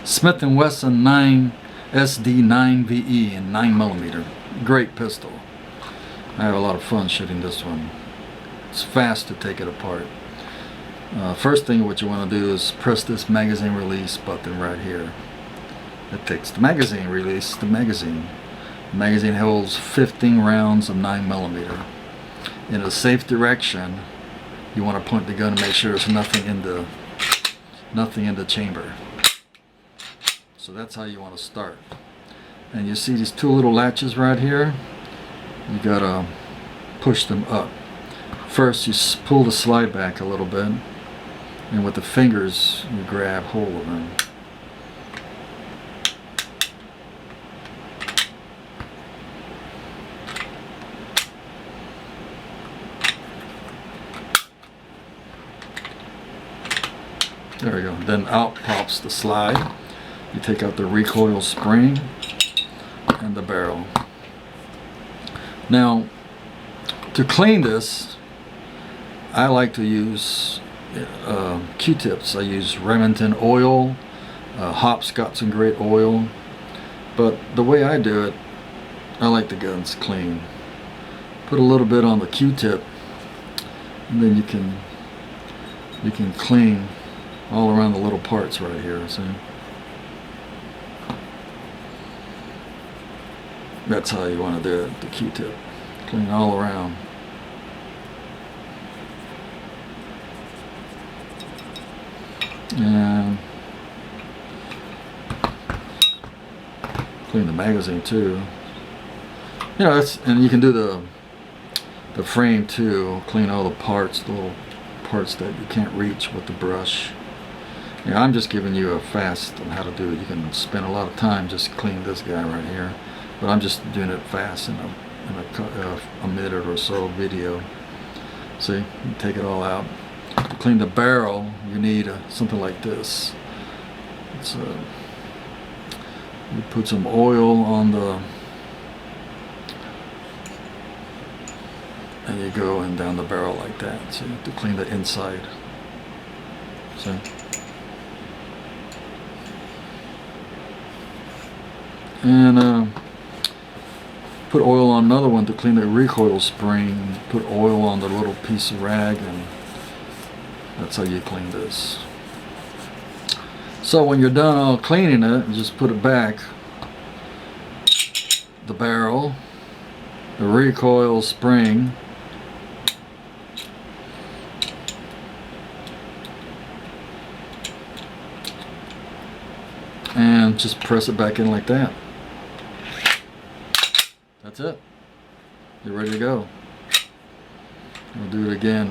Smith & Wesson SD9 VE in 9mm. Great pistol. I have a lot of fun shooting this one. It's fast to take it apart. First thing what you want to do is press this magazine release button right here. It takes the magazine release, the magazine. The magazine holds 15 rounds of 9mm. In a safe direction, you want to point the gun and make sure there's nothing in the chamber. So that's how you want to start. And you see these two little latches right here? You gotta push them up. First, you pull the slide back a little bit, and with the fingers, you grab hold of them. There we go. Then out pops the slide. You take out the recoil spring and the barrel. Now, to clean this, I like to use Q-tips. I use Remington oil. Hop's got some great oil. But the way I do it, I like the guns clean. Put a little bit on the Q-tip, and then you can clean all around the little parts right here. See? That's how you want to do it, the Q-tip. Clean all around. And clean the magazine too. You know, and you can do the frame too. Clean all the parts, the little parts that you can't reach with the brush. You know, I'm just giving you a fast on how to do it. You can spend a lot of time just cleaning this guy right here. But I'm just doing it fast in a minute or so video. See, you take it all out. To clean the barrel, you need something like this. It's you put some oil on and you go in down the barrel like that. See, to clean the inside. See. And put oil on another one to clean the recoil spring. Put oil on the little piece of rag, and that's how you clean this. So when you're done all cleaning it, you just put it back. The barrel, the recoil spring, and just press it back in like that. That's it. You're ready to go. We'll do it again.